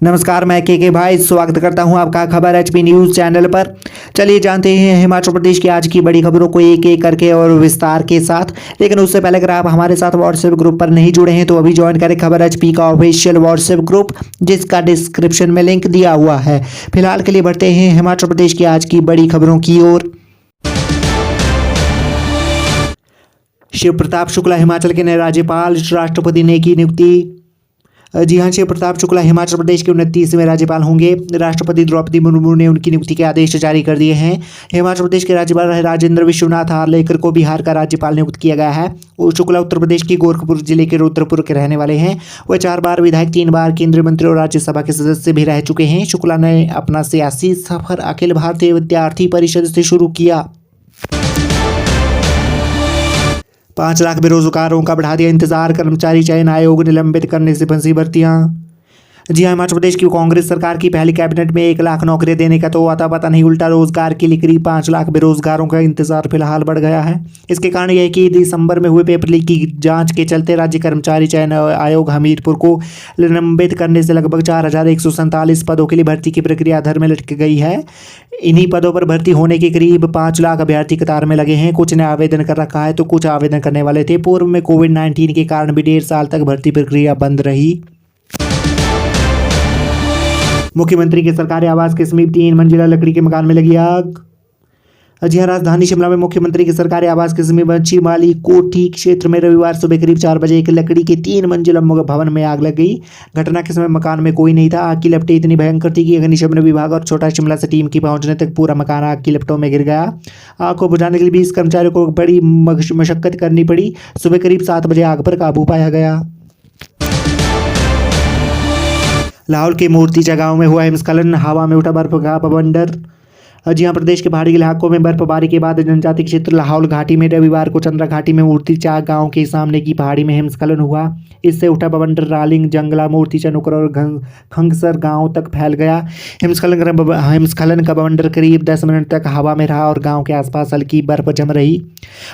नमस्कार, मैं के भाई स्वागत करता हूं आपका खबर एचपी न्यूज़ चैनल पर। चलिए जानते हैं हिमाचल प्रदेश की आज की बड़ी खबरों को एक एक करके और विस्तार के साथ। लेकिन उससे पहले अगर आप हमारे साथ व्हाट्सएप ग्रुप पर नहीं जुड़े हैं तो अभी ज्वाइन करें खबर एचपी का ऑफिशियल व्हाट्सएप ग्रुप, जिसका डिस्क्रिप्शन में लिंक दिया हुआ है। फिलहाल के लिए बढ़ते हैं हिमाचल प्रदेश की आज की बड़ी खबरों की ओर। शिव प्रताप शुक्ला हिमाचल के नए राज्यपाल, राष्ट्रपति ने की नियुक्ति। जी हाँ, शिव प्रताप शुक्ला हिमाचल प्रदेश के 29वें राज्यपाल होंगे। राष्ट्रपति द्रौपदी मुर्मू ने उनकी नियुक्ति के आदेश जारी कर दिए हैं। हिमाचल प्रदेश के राज्यपाल राजेंद्र विश्वनाथ आर्लेकर को बिहार का राज्यपाल नियुक्त किया गया है। शुक्ला उत्तर प्रदेश की गोरखपुर जिले के रुद्रपुर के रहने वाले हैं। वह 4 बार विधायक, 3 बार केंद्रीय मंत्री और राज्यसभा के सदस्य भी रह चुके हैं। शुक्ला ने अपना सियासी सफर अखिल भारतीय विद्यार्थी परिषद से शुरू किया। 5 लाख बेरोजगारों का बढ़ा दिया इंतजार, कर्मचारी चयन आयोग निलंबित करने से फंसी भर्तियां। जी हाँ, हिमाचल प्रदेश की कांग्रेस सरकार की पहली कैबिनेट में 1 लाख नौकरियां देने का तो आता पता नहीं, उल्टा रोजगार के लिए करीब 5 लाख बेरोजगारों का इंतजार फिलहाल बढ़ गया है। इसके कारण यह है कि दिसंबर में हुए पेपर लीक की जांच के चलते राज्य कर्मचारी चयन आयोग हमीरपुर को निलंबित करने से लगभग 4147 पदों के लिए भर्ती की प्रक्रिया अधर में लटक गई है। इन्हीं पदों पर भर्ती होने के करीब 5 लाख अभ्यर्थी कतार में लगे हैं। कुछ ने आवेदन कर रखा है तो कुछ आवेदन करने वाले थे। पूर्व में कोविड-19 के कारण भी 1.5 साल तक भर्ती प्रक्रिया बंद रही। मुख्यमंत्री के सरकारी आवास के समीप 3 मंजिला लकड़ी के मकान में लगी आग। जी हाँ, राजधानी शिमला में मुख्यमंत्री के सरकारी आवास के समीप बंशीमाली कोठी क्षेत्र में रविवार सुबह करीब 4 बजे एक लकड़ी के 3 मंजिला भवन में आग लग गई। घटना के समय मकान में कोई नहीं था। आग की लपटें इतनी भयंकर थी कि अग्निशमन विभाग और छोटा शिमला से टीम की पहुंचने तक पूरा मकान आग की लपटों में गिर गया। आग को बुझाने के लिए 20 कर्मचारियों को बड़ी मशक्कत करनी पड़ी। सुबह करीब 7 बजे आग पर काबू पाया गया। लाहौल के मूर्तिजा गांव में हुआ हिमस्खलन, हवा में उठा बर्फ का बवंडर। जी हाँ, प्रदेश के पहाड़ी इलाकों में बर्फबारी के बाद जनजातीय क्षेत्र लाहौल घाटी में रविवार को चंद्रा घाटी में मूर्तिजा गांव के सामने की पहाड़ी में हिमस्खलन हुआ। इससे उठा बवंडर रालिंग, जंगला, मूर्तिजा, नुकर और खंगसर गांव तक फैल गया। हिमस्खलन का बवंडर करीब 10 मिनट तक हवा में रहा और गांव के आसपास हल्की बर्फ जम रही।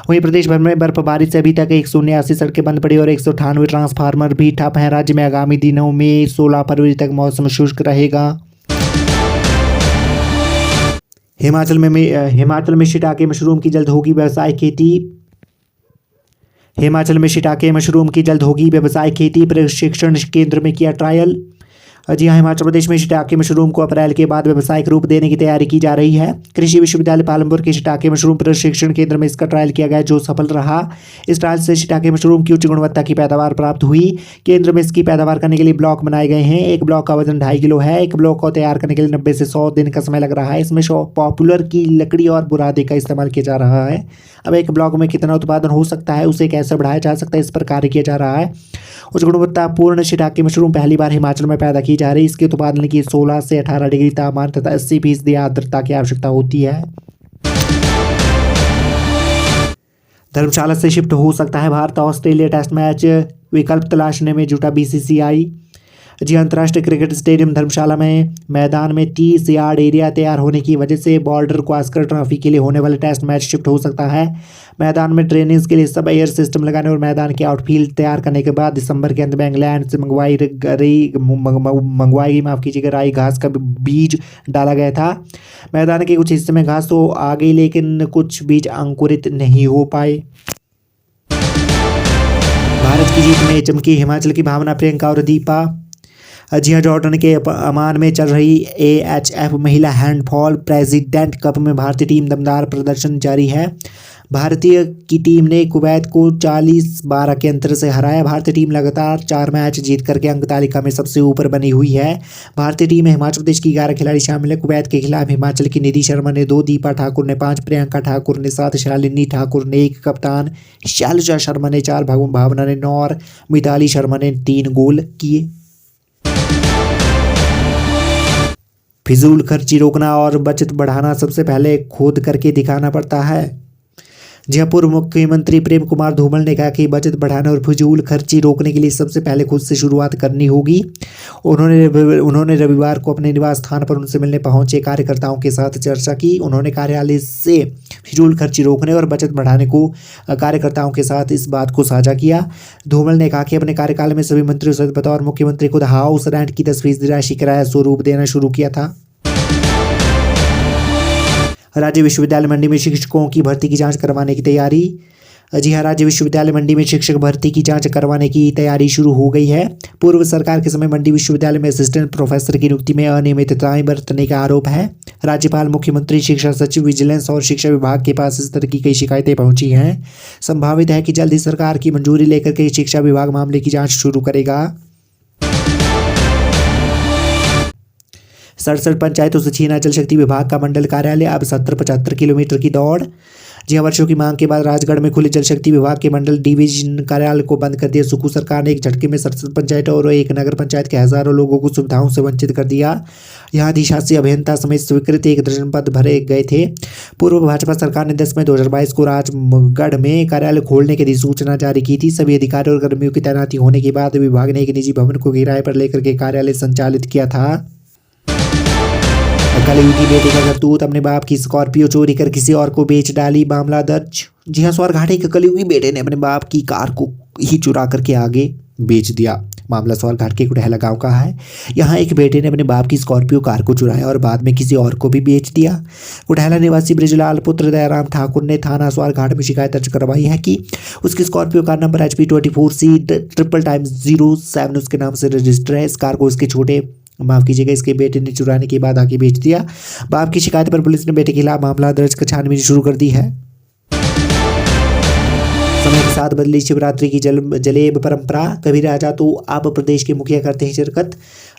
वहीं प्रदेश भर में बर्फबारी से अभी तक 179 सड़कें बंद पड़ी और 198 ट्रांसफार्मर भी ठप हैं। राज्य में आगामी दिनों में 16 फरवरी तक मौसम शुष्क रहेगा। हिमाचल में शिटाके मशरूम की जल्द होगी व्यावसायिक खेती। हिमाचल में शिटाके मशरूम की जल्द होगी व्यावसायिक खेती, प्रशिक्षण केंद्र में किया ट्रायल। जी हाँ, हिमाचल प्रदेश में शिटाके मशरूम को अप्रैल के बाद व्यावसायिक रूप देने की तैयारी की जा रही है। कृषि विश्वविद्यालय पालमपुर के शिटाके मशरूम प्रशिक्षण केंद्र में इसका ट्रायल किया गया, जो सफल रहा। इस ट्रायल से शिटाके मशरूम की उच्च गुणवत्ता की पैदावार प्राप्त हुई। केंद्र में इसकी पैदावार करने के लिए ब्लॉक बनाए गए हैं। एक ब्लॉक का वजन 2.5 किलो है। एक ब्लॉक को तैयार करने के लिए 90 से 100 दिन का समय लग रहा है। इसमें पॉपुलर की लकड़ी और बुरादे का इस्तेमाल किया जा रहा है। अब एक ब्लॉक में कितना उत्पादन हो सकता है, उसे कैसे बढ़ाया जा सकता है, इस पर कार्य किया जा रहा है। उच्च गुणवत्तापूर्ण शिटाके मशरूम पहली बार हिमाचल में पैदा की जा रही है। इसके उत्पादन की 16 से 18 डिग्री तापमान तथा 80% आर्द्रता की आवश्यकता होती है। धर्मशाला से शिफ्ट हो सकता है भारत ऑस्ट्रेलिया टेस्ट मैच, विकल्प तलाशने में जुटा बीसीसीआई। जी, अंतर्राष्ट्रीय क्रिकेट स्टेडियम धर्मशाला में मैदान में 30 यार्ड एरिया तैयार होने की वजह से बॉर्डर गावस्कर ट्रॉफी के लिए होने वाले टेस्ट मैच शिफ्ट हो सकता है। मैदान में ट्रेनिंग्स के लिए सब एयर सिस्टम लगाने और मैदान के आउटफील्ड तैयार करने के बाद दिसंबर के अंत में इंग्लैंड से मंगवाई राई घास का बीज डाला गया था। मैदान के कुछ हिस्से में घास तो आ गई, लेकिन कुछ बीज अंकुरित नहीं हो पाए। भारत की जीत में चमकी हिमाचल की भावना, प्रियंका और दीपा। जी हाँ, जॉर्डन के अमान में चल रही AHF महिला हैंडबॉल प्रेसिडेंट कप में भारतीय टीम दमदार प्रदर्शन जारी है। भारतीय की टीम ने कुवैत को 40-12 के अंतर से हराया। भारतीय टीम लगातार 4 मैच जीत करके अंक तालिका में सबसे ऊपर बनी हुई है। भारतीय टीम में हिमाचल प्रदेश की 11 खिलाड़ी शामिल है। कुवैत के खिलाफ हिमाचल की निधि शर्मा ने 2, दीपा ठाकुर ने 5, प्रियंका ठाकुर ने 7, शालिनी ठाकुर ने 1, कप्तान शैलजा शर्मा ने 4, भावना ने 9 और मिताली शर्मा ने 3 गोल किए। फिजूल खर्ची रोकना और बचत बढ़ाना सबसे पहले खुद करके दिखाना पड़ता है। जी हाँ, पूर्व मुख्यमंत्री प्रेम कुमार धूमल ने कहा कि बचत बढ़ाने और फिजूल खर्ची रोकने के लिए सबसे पहले खुद से शुरुआत करनी होगी। उन्होंने रविवार को अपने निवास स्थान पर उनसे मिलने पहुंचे कार्यकर्ताओं के साथ चर्चा की। उन्होंने कार्यालय से फिजूल खर्ची रोकने और बचत बढ़ाने को कार्यकर्ताओं के साथ इस बात को साझा किया। धूमल ने कहा कि अपने कार्यकाल में सभी मंत्रियों सहित बतौर मुख्यमंत्री खुद हाउस रेंट की 10% राशि किराया स्वरूप देना शुरू किया था। राज्य विश्वविद्यालय मंडी में शिक्षकों की भर्ती की जांच करवाने की तैयारी। जी हाँ, राज्य विश्वविद्यालय मंडी में शिक्षक भर्ती की जांच करवाने की तैयारी शुरू हो गई है। पूर्व सरकार के समय मंडी विश्वविद्यालय में असिस्टेंट प्रोफेसर की नियुक्ति में अनियमितताएं बरतने का आरोप है। राज्यपाल, मुख्यमंत्री, शिक्षा सचिव, विजिलेंस और शिक्षा विभाग के पास इस तरह की कई शिकायतें पहुंची हैं। संभावित है कि जल्द ही सरकार की मंजूरी लेकर के शिक्षा विभाग मामले की जाँच शुरू करेगा। 67 पंचायतों से छीना जल शक्ति विभाग का मंडल कार्यालय, अब 70-75 किलोमीटर की दौड़। जी हाँ, वर्षों की मांग के बाद राजगढ़ में खुले जल शक्ति विभाग के मंडल डिवीजन कार्यालय को बंद कर दिया। सुखू सरकार ने एक झटके में 67 पंचायतों और एक नगर पंचायत के हजारों लोगों को सुविधाओं से वंचित कर दिया। यहाँ अधिशासी अभियंता समेत स्वीकृत 1 दर्जन पद भरे गए थे। पूर्व भाजपा सरकार ने 10 मई 2022 को राजगढ़ में कार्यालय खोलने की अधिसूचना जारी की थी। सभी अधिकारियों और कर्मियों की तैनाती होने के बाद विभाग ने एक निजी भवन को किराए पर लेकर के कार्यालय संचालित किया था। कलयुगी बेटे का करतूत, अपने बाप की स्कॉर्पियो चोरी कर किसी और को बेच डाली, मामला दर्ज। जी हाँ, स्वारघाटी के कलयुगी बेटे ने अपने बाप की कार को ही चुरा करके आगे बेच दिया। मामला स्वारघाट के कुटहला गांव का है। यहाँ एक बेटे ने अपने बाप की स्कॉर्पियो कार को चुराया और बाद में किसी और को भी बेच दिया। कुटहला निवासी ब्रिजलाल पुत्र दयाराम ठाकुर ने थाना स्वारघाट में शिकायत दर्ज करवाई है कि उसकी स्कॉर्पियो कार नंबर HP24C0007 उसके नाम से रजिस्टर है। इस कार को इसके बेटे ने चुराने के बाद आगे बेच दिया। बाप की शिकायत पर पुलिस ने बेटे के खिलाफ मामला दर्ज कर छानबीन शुरू कर दी है। समय के साथ बदली शिवरात्रि की जलेब परंपरा, कभी राजा तो आप प्रदेश के मुखिया करते हैं शिरकत।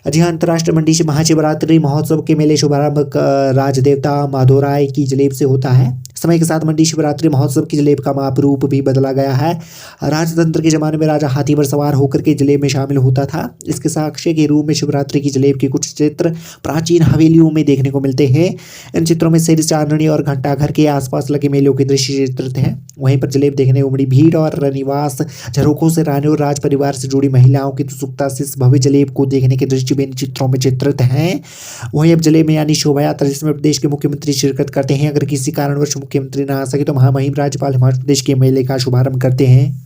जी हाँ, अंतर्राष्ट्रीय मंडी से महाशिवरात्रि महोत्सव के मेले शुभारंभ राजदेवता माधोराय की जलेब से होता है। समय के साथ मंडी शिवरात्रि महोत्सव की जलेब का माप रूप भी बदला गया है। राजतंत्र के जमाने में राजा हाथी पर सवार होकर के जलेब में शामिल होता था। इसके साक्ष्य के रूप में शिवरात्रि की जलेब के कुछ चित्र प्राचीन हवेलियों में देखने को मिलते हैं। इन चित्रों में सिर चांदनी और घंटाघर के आसपास लगे मेलों के दृश्य चित्रित हैं। वहीं पर जलेब देखने उमड़ी भीड़ और रनिवास झरोखों से रानी और राज परिवार से जुड़ी महिलाओं की उत्सुकता से इस भव्य जलेब को देखने के दृश्य भी इन चित्रों में चित्रित हैं। वहीं अब जलेब में यानी शोभा यात्रा जिसमें प्रदेश के मुख्यमंत्री शिरकत करते हैं। अगर किसी कारणवश मुख्यमंत्री ना आ सके तो महामहिम राज्यपाल हिमाचल प्रदेश के मेले का शुभारंभ करते हैं।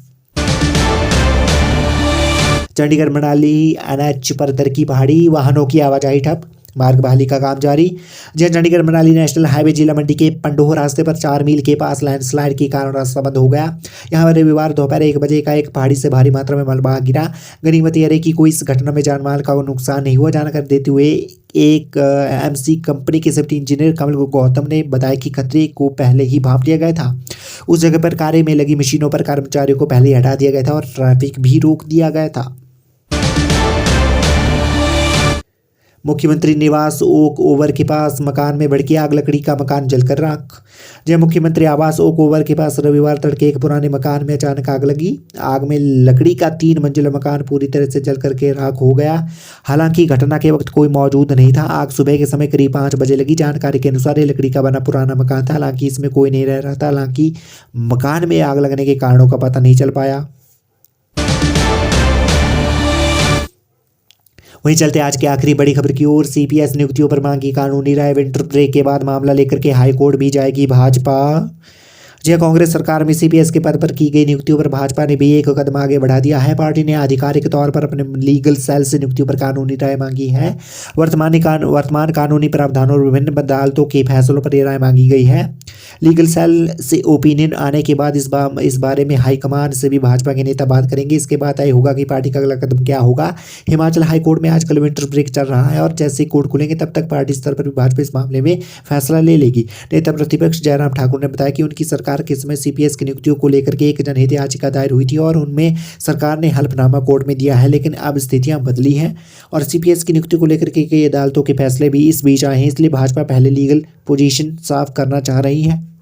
चंडीगढ़ मनाली NH पर दर की पहाड़ी, वाहनों की आवाजाही ठप, मार्ग बहाली का काम जारी। जहां चंडीगढ़ मनाली नेशनल हाईवे जिला मंडी के पंडोह रास्ते पर 4 मील के पास लैंडस्लाइड के कारण रास्ता बंद हो गया। यहां रविवार दोपहर 1 बजे का एक पहाड़ी से भारी मात्रा में मलबा गिरा। गनीमत यह रही कि कोई इस घटना में जान माल का नुकसान नहीं हुआ। जानकारी देते हुए एक MC कंपनी के सेफ्टी इंजीनियर कमल गौतम ने बताया कि खतरे को पहले ही भांप लिया गया था। उस जगह पर कार्य में लगी मशीनों पर कर्मचारियों को पहले ही हटा दिया गया था और ट्रैफिक भी रोक दिया गया था। मुख्यमंत्री निवास ओक ओवर के पास मकान में भड़की आग, लकड़ी का मकान जलकर राख। जब मुख्यमंत्री आवास ओक ओवर के पास रविवार तड़के एक पुराने मकान में अचानक आग लगी। आग में लकड़ी का 3 मंजिला मकान पूरी तरह से जल करके राख हो गया। हालांकि घटना के वक्त कोई मौजूद नहीं था। आग सुबह के समय करीब 5 बजे लगी। जानकारी के अनुसार ये लकड़ी का बना पुराना मकान था। हालांकि इसमें कोई नहीं रह रहा था। हालांकि मकान में आग लगने के कारणों का पता नहीं चल पाया। वहीं चलते आज की आखिरी बड़ी खबर की ओर। CPS नियुक्तियों पर मांगी कानूनी राय। विंटर ब्रेक के बाद मामला लेकर के हाईकोर्ट भी जाएगी भाजपा। जय कांग्रेस सरकार में CPS के पद पर की गई नियुक्तियों पर भाजपा ने भी एक कदम आगे बढ़ा दिया है। पार्टी ने आधिकारिक तौर पर अपने लीगल सेल से नियुक्तियों पर कानूनी राय मांगी है। वर्तमान कानूनी प्रावधानों और विभिन्न अदालतों के फैसलों पर यह राय मांगी गई है। लीगल सेल से ओपिनियन आने के बाद इस बारे में हाईकमान से भी भाजपा के नेता बात करेंगे। इसके बाद तय होगा कि पार्टी का अगला कदम क्या होगा। हिमाचल हाईकोर्ट में आजकल विंटर ब्रेक चल रहा है और जैसे ही कोर्ट खुलेंगे तब तक पार्टी स्तर पर भी भाजपा इस मामले में फैसला ले लेगी। नेता प्रतिपक्ष जयराम ठाकुर ने बताया कि उनकी सरकार के समय CPS की नियुक्तियों को लेकर के एक जनहित याचिका दायर हुई थी और उनमें सरकार ने हल्फनामा कोर्ट में दिया है। लेकिन अब स्थितियां बदली हैं और CPS की नियुक्ति को लेकर के कई अदालतों के फैसले भी इस बीच आए हैं। इसलिए भाजपा पहले लीगल पोजीशन साफ करना चाह रही है।